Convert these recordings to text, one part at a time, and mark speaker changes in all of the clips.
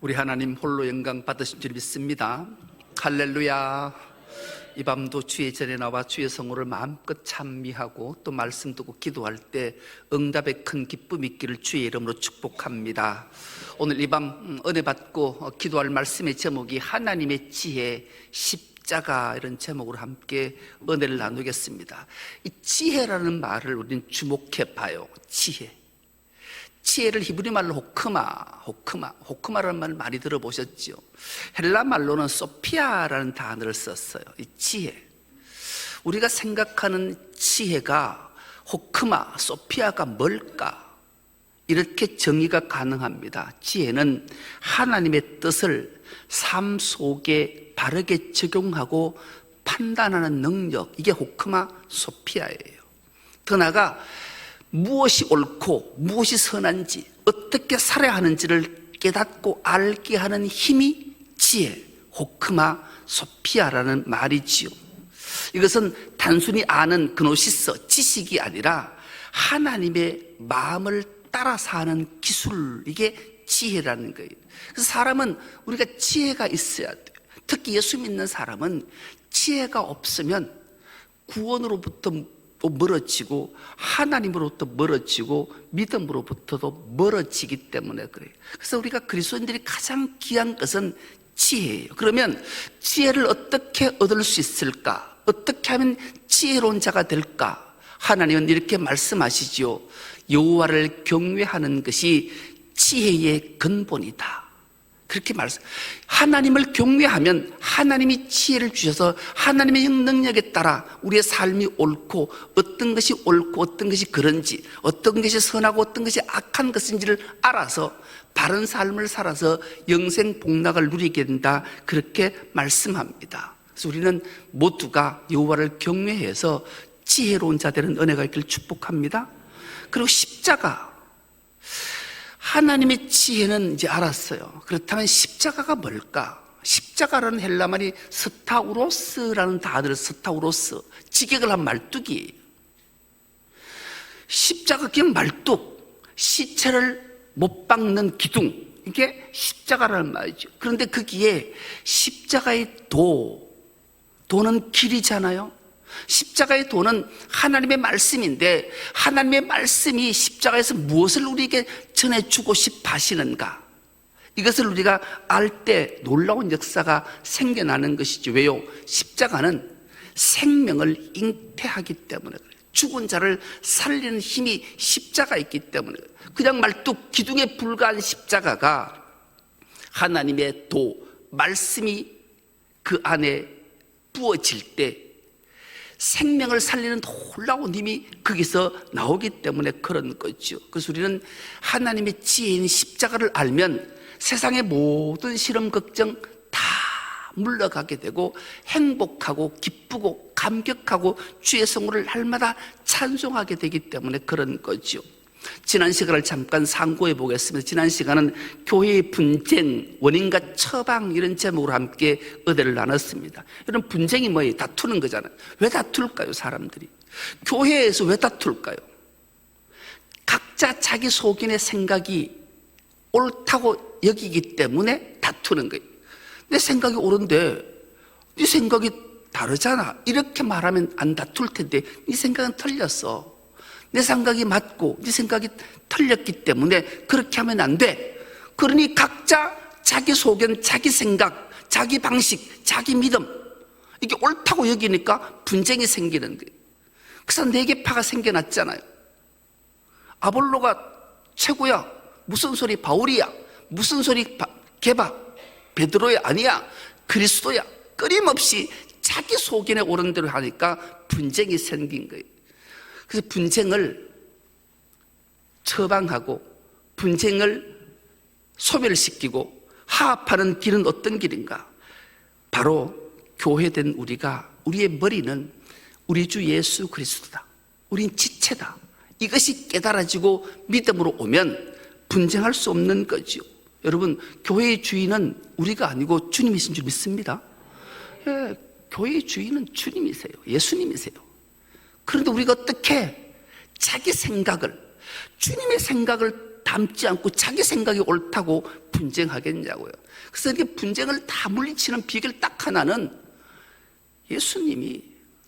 Speaker 1: 우리 하나님 홀로 영광 받으신 줄 믿습니다. 할렐루야. 이 밤도 주의 전에 나와 주의 성호를 마음껏 찬미하고 또 말씀 듣고 기도할 때 응답의 큰 기쁨이 있기를 주의 이름으로 축복합니다. 오늘 이 밤 은혜 받고 기도할 말씀의 제목이 하나님의 지혜 십자가, 이런 제목으로 함께 은혜를 나누겠습니다. 이 지혜라는 말을 우리는 주목해 봐요. 지혜를 히브리 말로 호크마라는 말 많이 들어보셨죠? 헬라 말로는 소피아라는 단어를 썼어요. 이 지혜, 우리가 생각하는 지혜가 호크마, 소피아가 뭘까? 이렇게 정의가 가능합니다. 지혜는 하나님의 뜻을 삶 속에 바르게 적용하고 판단하는 능력, 이게 호크마, 소피아예요. 더 나아가 무엇이 옳고 무엇이 선한지, 어떻게 살아야 하는지를 깨닫고 알게 하는 힘이 지혜, 호크마, 소피아라는 말이지요. 이것은 단순히 아는 그노시스, 지식이 아니라 하나님의 마음을 따라 사는 기술, 이게 지혜라는 거예요. 그래서 사람은 우리가 지혜가 있어야 돼요. 특히 예수 믿는 사람은 지혜가 없으면 구원으로부터 또 멀어지고 하나님으로부터 멀어지고 믿음으로부터도 멀어지기 때문에 그래요. 그래서 우리가 그리스도인들이 가장 귀한 것은 지혜예요. 그러면 지혜를 어떻게 얻을 수 있을까? 어떻게 하면 지혜로운 자가 될까? 하나님은 이렇게 말씀하시지요. 여호와를 경외하는 것이 지혜의 근본이다. 그렇게 하나님을 경외하면 하나님이 지혜를 주셔서 하나님의 능력에 따라 우리의 삶이 옳고, 어떤 것이 옳고 어떤 것이 그런지, 어떤 것이 선하고 어떤 것이 악한 것인지를 알아서 바른 삶을 살아서 영생 복락을 누리게 된다, 그렇게 말씀합니다. 그래서 우리는 모두가 여호와를 경외해서 지혜로운 자 되는 은혜가 있기를 축복합니다. 그리고 십자가, 하나님의 지혜는 이제 알았어요. 그렇다면 십자가가 뭘까? 십자가라는 헬라 말이 스타우로스라는 단어를, 스타우로스, 직역을 한 말뚝이에요. 십자가 그냥 말뚝, 시체를 못 박는 기둥, 이게 십자가라는 말이죠. 그런데 거기에 십자가의 도는 길이잖아요. 십자가의 도는 하나님의 말씀인데, 하나님의 말씀이 십자가에서 무엇을 우리에게 전해주고 싶어 하시는가, 이것을 우리가 알 때 놀라운 역사가 생겨나는 것이죠. 왜요? 십자가는 생명을 잉태하기 때문에 그래요. 죽은 자를 살리는 힘이 십자가에 있기 때문에 그래요. 그냥 말뚝 기둥에 불과한 십자가가 하나님의 도, 말씀이 그 안에 부어질 때 생명을 살리는 놀라운 힘이 거기서 나오기 때문에 그런 거죠. 그래서 우리는 하나님의 지혜인 십자가를 알면 세상의 모든 시험, 걱정 다 물러가게 되고 행복하고 기쁘고 감격하고 주의 성호를 날마다 찬송하게 되기 때문에 그런 거죠. 지난 시간을 잠깐 상고해 보겠습니다. 지난 시간은 교회의 분쟁, 원인과 처방, 이런 제목으로 함께 은혜를 나눴습니다. 이런 분쟁이 뭐예요? 다투는 거잖아요. 왜 다툴까요? 사람들이 교회에서 왜 다툴까요? 각자 자기 속인의 생각이 옳다고 여기기 때문에 다투는 거예요. 내 생각이 옳은데 네 생각이 다르잖아, 이렇게 말하면 안 다툴 텐데 네 생각은 틀렸어. 내 생각이 맞고 네 생각이 틀렸기 때문에 그렇게 하면 안 돼. 그러니 각자 자기 소견, 자기 생각, 자기 방식, 자기 믿음, 이게 옳다고 여기니까 분쟁이 생기는 거예요. 그래서 네 개 파가 생겨났잖아요. 아볼로가 최고야, 무슨 소리 바울이야, 무슨 소리 게바, 베드로야, 아니야, 그리스도야. 끊임없이 자기 소견에 옳은 대로 하니까 분쟁이 생긴 거예요. 그래서 분쟁을 처방하고 분쟁을 소멸시키고 화합하는 길은 어떤 길인가? 바로 교회된 우리가, 우리의 머리는 우리 주 예수 그리스도다, 우린 지체다, 이것이 깨달아지고 믿음으로 오면 분쟁할 수 없는 거죠. 여러분, 교회의 주인은 우리가 아니고 주님이신 줄 믿습니다. 예, 교회의 주인은 주님이세요. 예수님이세요. 그런데 우리가 어떻게 자기 생각을, 주님의 생각을 다 담지 않고 자기 생각이 옳다고 분쟁하겠냐고요. 그래서 이렇게 분쟁을 다 물리치는 비결 딱 하나는 예수님이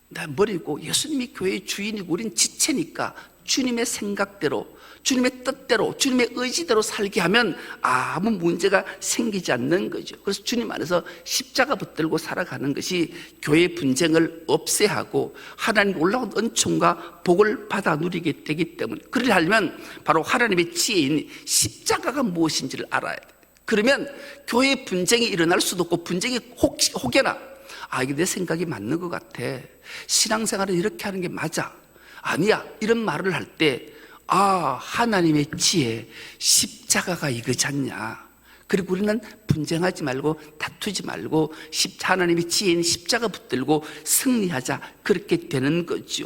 Speaker 1: 내 머리고 예수님이 교회의 주인이고 우린 지체니까 주님의 생각대로, 주님의 뜻대로, 주님의 의지대로 살게 하면 아무 문제가 생기지 않는 거죠. 그래서 주님 안에서 십자가 붙들고 살아가는 것이 교회의 분쟁을 없애야 하고 하나님 올라온 은총과 복을 받아 누리게 되기 때문에, 그러려면 바로 하나님의 지혜인 십자가가 무엇인지를 알아야 돼요. 그러면 교회의 분쟁이 일어날 수도 없고, 분쟁이 혹여나 이게 내 생각이 맞는 것 같아, 신앙생활은 이렇게 하는 게 맞아, 아니야, 이런 말을 할 때 하나님의 지혜, 십자가가 이거지 않냐. 그리고 우리는 분쟁하지 말고 다투지 말고 하나님의 지혜인 십자가 붙들고 승리하자, 그렇게 되는 거죠.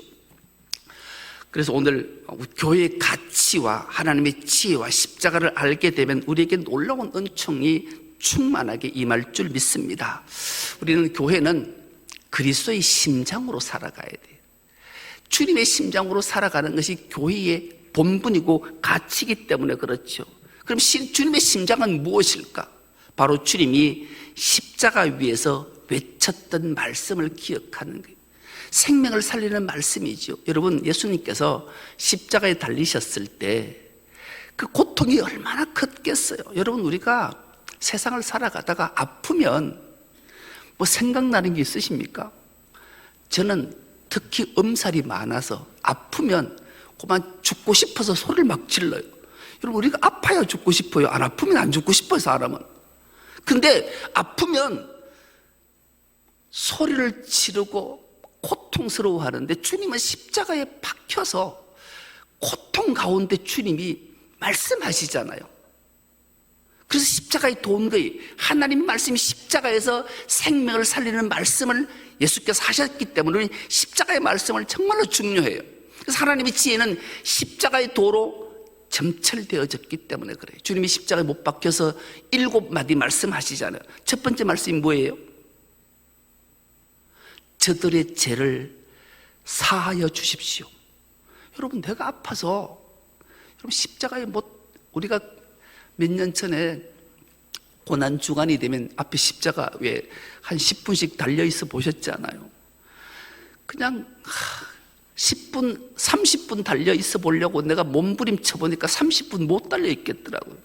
Speaker 1: 그래서 오늘 교회의 가치와 하나님의 지혜와 십자가를 알게 되면 우리에게 놀라운 은총이 충만하게 임할 줄 믿습니다. 우리는 교회는 그리스도의 심장으로 살아가야 돼요. 주님의 심장으로 살아가는 것이 교회의 본분이고 가치이기 때문에 그렇죠. 그럼 주님의 심장은 무엇일까? 바로 주님이 십자가 위에서 외쳤던 말씀을 기억하는 거예요. 생명을 살리는 말씀이죠. 여러분, 예수님께서 십자가에 달리셨을 때 그 고통이 얼마나 컸겠어요. 여러분, 우리가 세상을 살아가다가 아프면 뭐 생각나는 게 있으십니까? 저는 특히 엄살이 많아서 아프면 그만 죽고 싶어서 소리를 막 질러요. 여러분, 우리가 아파야 죽고 싶어요. 안 아프면 안 죽고 싶어요, 사람은. 근데 아프면 소리를 지르고 고통스러워 하는데, 주님은 십자가에 박혀서 고통 가운데 주님이 말씀하시잖아요. 그래서 십자가에 도운 거예요. 하나님 말씀이 십자가에서 생명을 살리는 말씀을 예수께서 하셨기 때문에 십자가의 말씀을 정말로 중요해요. 그래서 하나님의 지혜는 십자가의 도로 점철되어졌기 때문에 그래요. 주님이 십자가에 못 박혀서 7마디 말씀하시잖아요. 첫 번째 말씀이 뭐예요? 저들의 죄를 사하여 주십시오. 여러분, 내가 아파서, 여러분, 십자가에 우리가 몇 년 전에 고난 주간이 되면 앞에 십자가 왜 한 10분씩 달려있어 보셨잖아요. 그냥 10분, 30분 달려있어 보려고 내가 몸부림쳐 보니까 30분 못 달려있겠더라고요.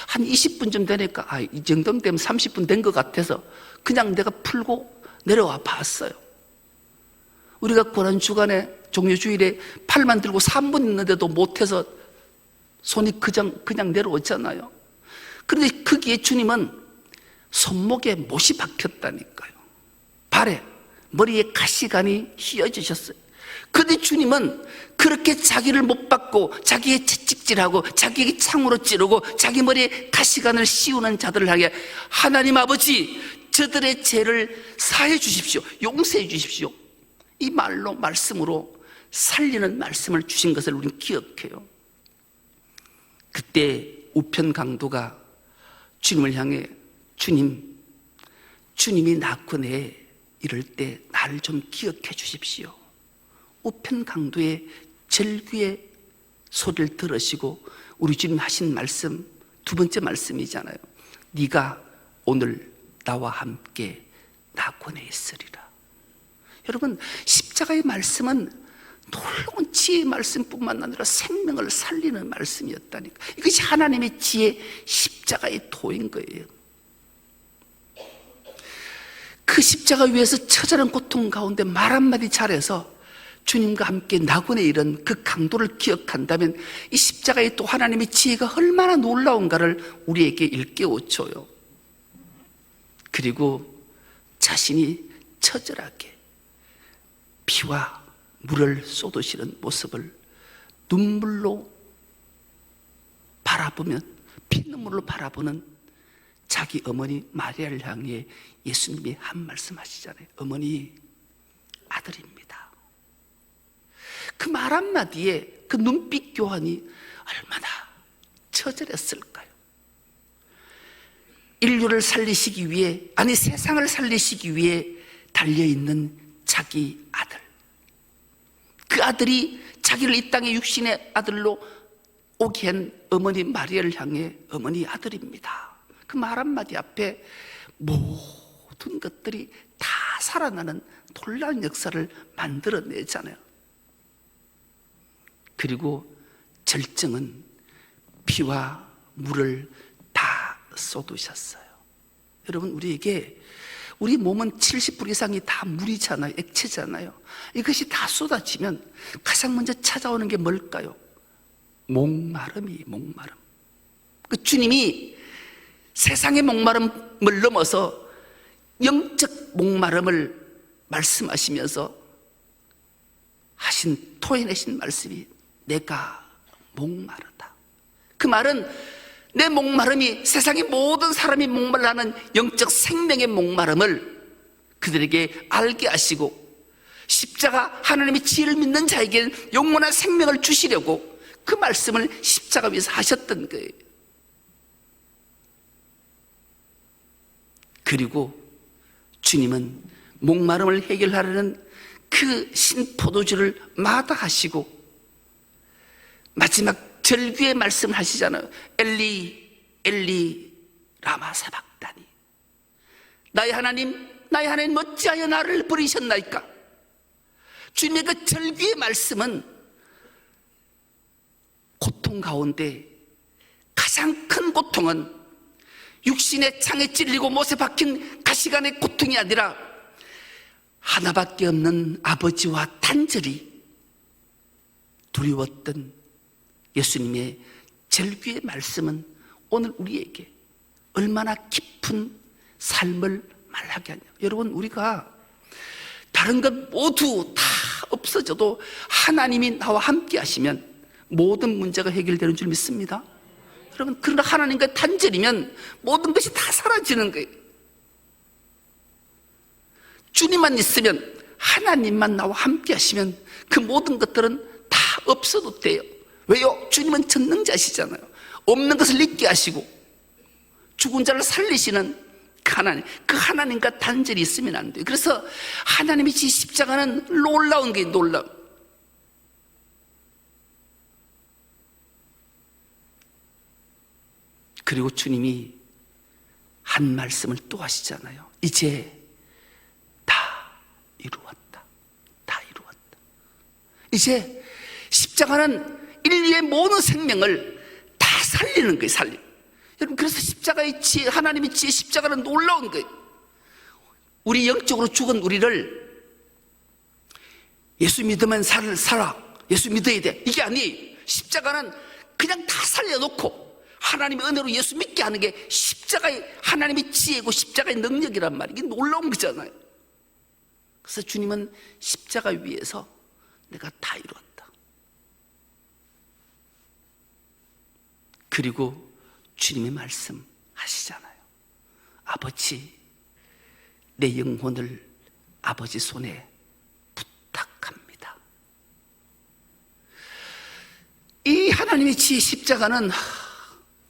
Speaker 1: 한 20분쯤 되니까 이 정도면 되면 30분 된 것 같아서 그냥 내가 풀고 내려와 봤어요. 우리가 고난 주간에 종료주일에 팔만 들고 3분 있는데도 못해서 손이 그냥 내려오잖아요. 그런데 거기에 주님은 손목에 못이 박혔다니까요. 발에, 머리에 가시관이 휘어지셨어요. 그런데 주님은 그렇게 자기를 못 박고 자기의 채찍질하고 자기에게 창으로 찌르고 자기 머리에 가시관을 씌우는 자들을 향해 하나님 아버지, 저들의 죄를 사해 주십시오, 용서해 주십시오, 이 말씀으로 살리는 말씀을 주신 것을 우리는 기억해요. 그때 우편 강도가 주님을 향해 주님이 낳고내 이럴 때 나를 좀 기억해 주십시오. 우편 강도의 절규의 소리를 들으시고 우리 주님 하신 말씀, 두 번째 말씀이잖아요. 네가 오늘 나와 함께 낳고내 있으리라. 여러분, 십자가의 말씀은 놀라운 지혜의 말씀뿐만 아니라 생명을 살리는 말씀이었다니까. 이것이 하나님의 지혜, 십자가의 도인 거예요. 그 십자가 위에서 처절한 고통 가운데 말 한마디 잘해서 주님과 함께 낙원에 이른 그 강도를 기억한다면 이 십자가의 또 하나님의 지혜가 얼마나 놀라운가를 우리에게 일깨워줘요. 그리고 자신이 처절하게 피와 물을 쏟으시는 모습을 눈물로 바라보면, 피눈물로 바라보는 자기 어머니 마리아를 향해 예수님이 한 말씀 하시잖아요. 어머니, 아들입니다. 그 말 한마디에 그 눈빛 교환이 얼마나 처절했을까요? 인류를 살리시기 위해, 아니 세상을 살리시기 위해 달려있는 자기 아들, 그 아들이 자기를 이 땅의 육신의 아들로 오게 한 어머니 마리아를 향해 어머니 아들입니다. 그 말 한마디 앞에 모든 것들이 다 살아나는 놀라운 역사를 만들어내잖아요. 그리고 절정은 피와 물을 다 쏟으셨어요. 여러분, 우리 몸은 70% 이상이 다 물이잖아요. 액체잖아요. 이것이 다 쏟아지면 가장 먼저 찾아오는 게 뭘까요? 목마름이 목마름. 그 주님이 세상의 목마름을 넘어서 영적 목마름을 말씀하시면서 토해내신 말씀이 내가 목마르다. 그 말은 내 목마름이 세상의 모든 사람이 목말라하는 영적 생명의 목마름을 그들에게 알게 하시고 십자가 하나님의 지혜를 믿는 자에게는 영원한 생명을 주시려고 그 말씀을 십자가 위에서 하셨던 거예요. 그리고 주님은 목마름을 해결하려는 그 신포도주를 마다하시고 마지막 절규의 말씀을 하시잖아요. 엘리 엘리 라마 사박다니, 나의 하나님 어찌하여 나를 버리셨나이까. 주님의 그 절규의 말씀은 고통 가운데 가장 큰 고통은 육신의 창에 찔리고 못에 박힌 가시관의 고통이 아니라 하나밖에 없는 아버지와 단절이 두려웠던 예수님의 절규의 말씀은 오늘 우리에게 얼마나 깊은 삶을 말하게 하냐. 여러분, 우리가 다른 것 모두 다 없어져도 하나님이 나와 함께 하시면 모든 문제가 해결되는 줄 믿습니다. 여러분, 그러나 하나님과 단절이면 모든 것이 다 사라지는 거예요. 주님만 있으면, 하나님만 나와 함께 하시면 그 모든 것들은 다 없어도 돼요. 왜요? 주님은 전능자시잖아요. 없는 것을 있게 하시고 죽은 자를 살리시는 그 하나님과 단절이 있으면 안 돼요. 그래서 하나님이 지 십자가는 놀라운 게 놀라운. 그리고 주님이 한 말씀을 또 하시잖아요. 이제 다 이루었다. 다 이루었다. 이제 십자가는 인류의 모든 생명을 다 살리는 거예요. 살리는. 여러분, 그래서 십자가의 지혜, 하나님의 지혜, 십자가는 놀라운 거예요. 우리 영적으로 죽은 우리를 예수 믿으면 살아, 예수 믿어야 돼, 이게 아니에요. 십자가는 그냥 다 살려놓고 하나님의 은혜로 예수 믿게 하는 게 십자가의 하나님의 지혜고 십자가의 능력이란 말이에요. 이게 놀라운 거잖아요. 그래서 주님은 십자가 위에서 내가 다 이루었다. 그리고 주님의 말씀 하시잖아요. 아버지, 내 영혼을 아버지 손에 부탁합니다. 이 하나님의 지혜 십자가는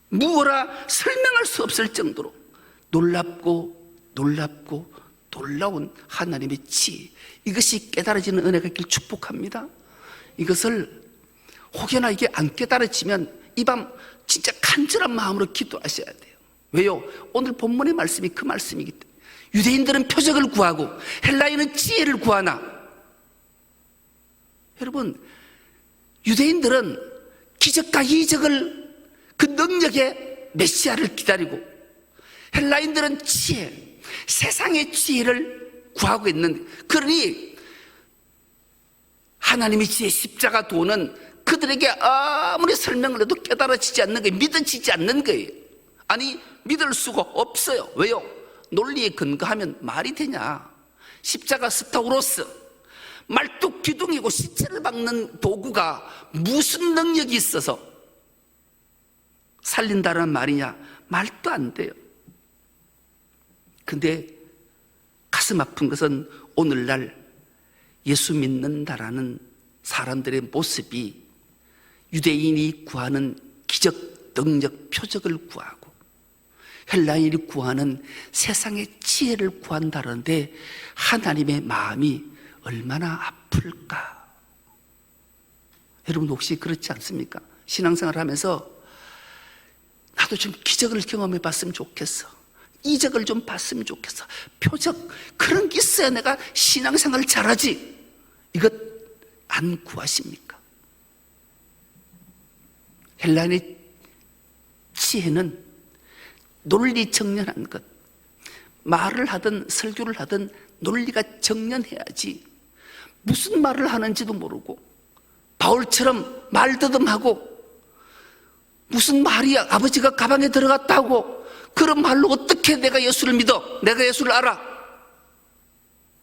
Speaker 1: 무어라 설명할 수 없을 정도로 놀랍고 놀라운 하나님의 지혜, 이것이 깨달아지는 은혜가 있길 축복합니다. 이것을 혹여나 이게 안 깨달아지면 이 밤 진짜 간절한 마음으로 기도하셔야 돼요. 왜요? 오늘 본문의 말씀이 그 말씀이기 때문에. 유대인들은 표적을 구하고 헬라인은 지혜를 구하나, 여러분, 유대인들은 기적과 이적을 그 능력의 메시아를 기다리고 헬라인들은 지혜, 세상의 지혜를 구하고 있는, 그러니 하나님의 지혜 십자가 도는 그들에게 아무리 설명을 해도 깨달아지지 않는 거예요. 믿어지지 않는 거예요. 아니, 믿을 수가 없어요. 왜요? 논리에 근거하면 말이 되냐. 십자가 스타우로스, 말뚝 기둥이고 시체를 박는 도구가 무슨 능력이 있어서 살린다는 말이냐. 말도 안 돼요. 근데 가슴 아픈 것은 오늘날 예수 믿는다라는 사람들의 모습이 유대인이 구하는 기적, 능력, 표적을 구하고 헬라인이 구하는 세상의 지혜를 구한다는데 하나님의 마음이 얼마나 아플까. 여러분 혹시 그렇지 않습니까? 신앙생활을 하면서 나도 좀 기적을 경험해 봤으면 좋겠어. 이적을 좀 봤으면 좋겠어. 표적, 그런 게 있어야 내가 신앙생활을 잘하지. 이것 안 구하십니까? 헬라인의 지혜는 논리 정연한 것, 말을 하든 설교를 하든 논리가 정연해야지 무슨 말을 하는지도 모르고 바울처럼 말더듬하고 무슨 말이 아버지가 가방에 들어갔다고 그런 말로 어떻게 내가 예수를 믿어? 내가 예수를 알아?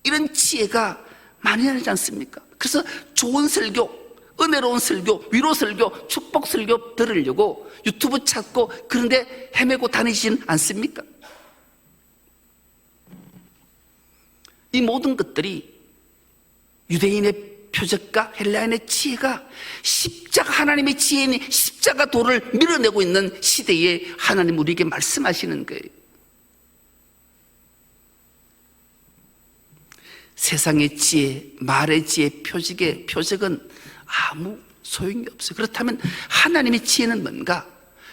Speaker 1: 이런 지혜가 많이 나지 않습니까? 그래서 좋은 설교, 은혜로운 설교, 위로 설교, 축복 설교 들으려고 유튜브 찾고 그런데 헤매고 다니진 않습니까? 이 모든 것들이 유대인의 표적과 헬라인의 지혜가 십자가, 하나님의 지혜인 십자가 도를 밀어내고 있는 시대에 하나님 우리에게 말씀하시는 거예요. 세상의 지혜, 말의 지혜, 표적은 아무 소용이 없어요. 그렇다면 하나님의 지혜는 뭔가?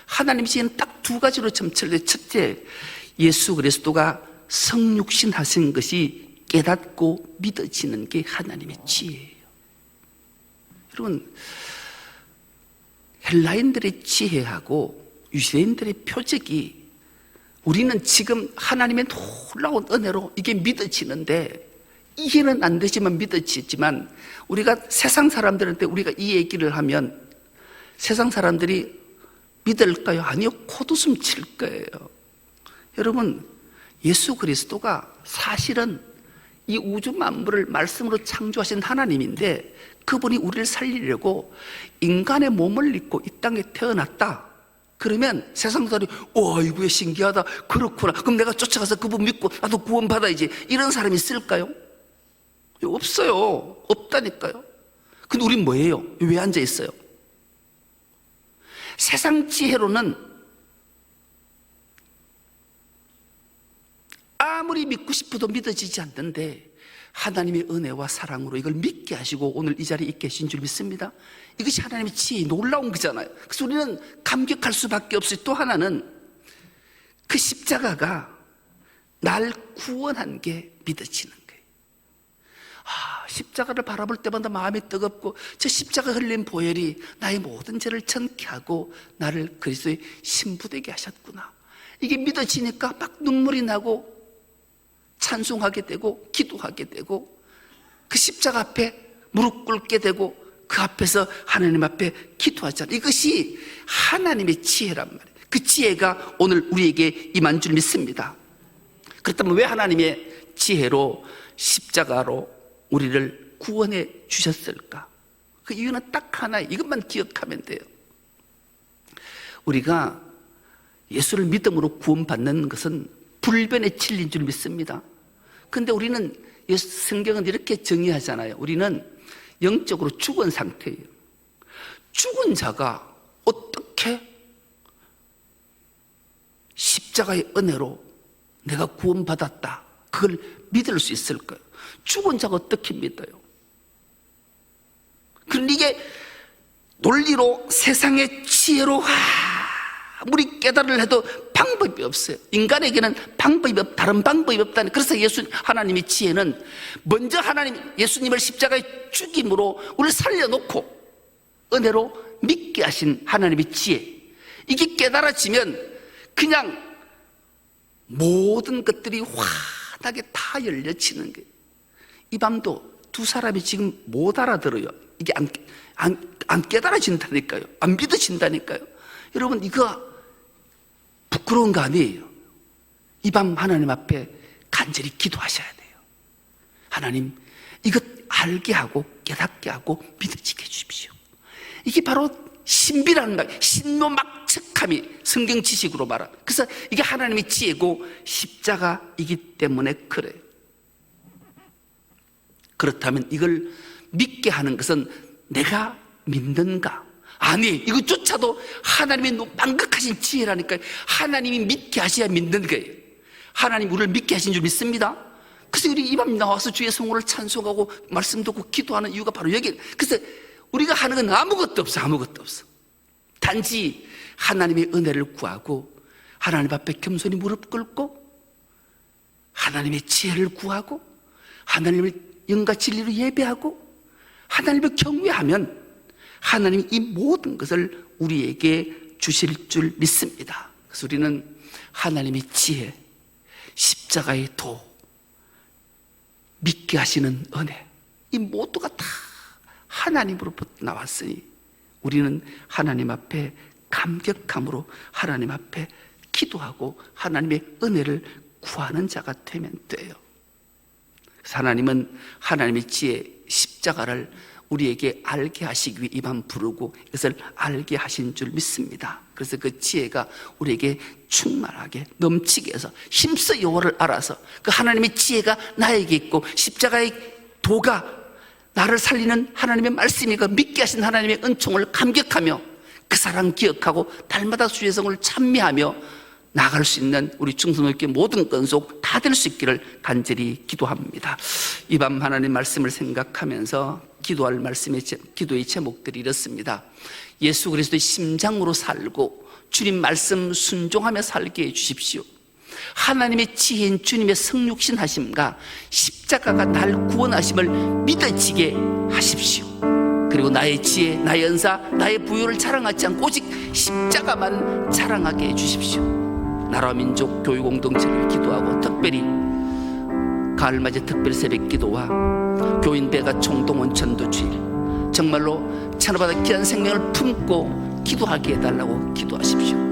Speaker 1: 하나님의 지혜는 딱 두 가지로 점철돼요. 첫째, 예수 그리스도가 성육신 하신 것이 깨닫고 믿어지는 게 하나님의 지혜예요. 여러분, 헬라인들의 지혜하고 유대인들의 표적이 우리는 지금 하나님의 놀라운 은혜로 이게 믿어지는데, 이해는 안 되지만 믿어지지만, 우리가 세상 사람들한테 우리가 이 얘기를 하면 세상 사람들이 믿을까요? 아니요, 코웃음 칠 거예요. 여러분, 예수 그리스도가 사실은 이 우주 만물을 말씀으로 창조하신 하나님인데 그분이 우리를 살리려고 인간의 몸을 입고 이 땅에 태어났다. 그러면 세상 사람들이 이거 신기하다, 그렇구나, 그럼 내가 쫓아가서 그분 믿고 나도 구원받아야지, 이런 사람이 있을까요? 없어요. 없다니까요. 근데 우린 뭐예요? 왜 앉아 있어요? 세상 지혜로는 아무리 믿고 싶어도 믿어지지 않는데 하나님의 은혜와 사랑으로 이걸 믿게 하시고 오늘 이 자리에 있게 하신 줄 믿습니다. 이것이 하나님의 지혜의 놀라운 거잖아요. 그래서 우리는 감격할 수밖에 없어요. 또 하나는 그 십자가가 날 구원한 게 믿어지는 거예요. 십자가를 바라볼 때마다 마음이 뜨겁고 저 십자가 흘린 보혈이 나의 모든 죄를 전케 하고 나를 그리스도의 신부되게 하셨구나. 이게 믿어지니까 막 눈물이 나고 찬송하게 되고 기도하게 되고 그 십자가 앞에 무릎 꿇게 되고 그 앞에서 하나님 앞에 기도하잖아요. 이것이 하나님의 지혜란 말이에요. 그 지혜가 오늘 우리에게 임한 줄 믿습니다. 그렇다면 왜 하나님의 지혜로 십자가로 우리를 구원해 주셨을까? 그 이유는 딱 하나예요. 이것만 기억하면 돼요. 우리가 예수를 믿음으로 구원받는 것은 불변의 진리인 줄 믿습니다. 근데 우리는 성경은 이렇게 정의하잖아요. 우리는 영적으로 죽은 상태예요. 죽은 자가 어떻게 십자가의 은혜로 내가 구원받았다, 그걸 믿을 수 있을까요? 죽은 자가 어떻게 믿어요? 그런데 이게 논리로, 세상의 지혜로 아무리 깨달으려 해도 방법이 없어요. 인간에게는 다른 방법이 없다니. 그래서 하나님의 지혜는 먼저 예수님을 십자가에 죽임으로 우리를 살려놓고 은혜로 믿게 하신 하나님의 지혜. 이게 깨달아지면 그냥 모든 것들이 환하게 다 열려지는 거예요. 이 밤도 두 사람이 지금 못 알아들어요. 이게 안 깨달아진다니까요. 안 믿어진다니까요. 여러분, 이거 부끄러운 거 아니에요. 이 밤 하나님 앞에 간절히 기도하셔야 돼요. 하나님, 이것 알게 하고 깨닫게 하고 믿어지게 해주십시오. 이게 바로 신비라는 말, 신노막측함이 성경 지식으로 말하는. 그래서 이게 하나님의 지혜고 십자가이기 때문에 그래요. 그렇다면 이걸 믿게 하는 것은 내가 믿는가? 아니, 이것조차도 하나님의 망극하신 지혜라니까요. 하나님이 믿게 하셔야 믿는 거예요. 하나님 우리를 믿게 하신 줄 믿습니다. 그래서 우리 이 밤 나와서 주의 성호를 찬송하고 말씀 듣고 기도하는 이유가 바로 여기. 그래서 우리가 하는 건 아무것도 없어. 아무것도 없어. 단지 하나님의 은혜를 구하고 하나님 앞에 겸손히 무릎 꿇고 하나님의 지혜를 구하고 하나님을 영과 진리로 예배하고 하나님을 경외하면 하나님이 이 모든 것을 우리에게 주실 줄 믿습니다. 그래서 우리는 하나님의 지혜, 십자가의 도, 믿게 하시는 은혜, 이 모두가 다 하나님으로부터 나왔으니 우리는 하나님 앞에 감격함으로 하나님 앞에 기도하고 하나님의 은혜를 구하는 자가 되면 돼요. 그래서 하나님은 하나님의 지혜, 십자가를 우리에게 알게 하시기 위해 이 밤 부르고 이것을 알게 하신 줄 믿습니다. 그래서 그 지혜가 우리에게 충만하게 넘치게 해서 힘써 여호와를 알아서 그 하나님의 지혜가 나에게 있고 십자가의 도가 나를 살리는 하나님의 말씀이고 믿게 하신 하나님의 은총을 감격하며 그 사랑 기억하고 날마다 주의 성을 찬미하며 나아갈 수 있는 우리 중성교회 모든 건속 다 될 수 있기를 간절히 기도합니다. 이 밤 하나님 말씀을 생각하면서 기도할 기도의 제목들이 이렇습니다. 예수 그리스도의 심장으로 살고 주님 말씀 순종하며 살게 해주십시오. 하나님의 지혜인 주님의 성육신 하심과 십자가가 날 구원하심을 믿어지게 하십시오. 그리고 나의 지혜, 나의 은사, 나의 부요를 자랑하지 않고 오직 십자가만 자랑하게 해주십시오. 나라 민족 교회 공동체를 기도하고 특별히 가을맞이 특별 새벽 기도와 교인배가 총동원 전도주일 정말로 천하바다 귀한 생명을 품고 기도하게 해달라고 기도하십시오.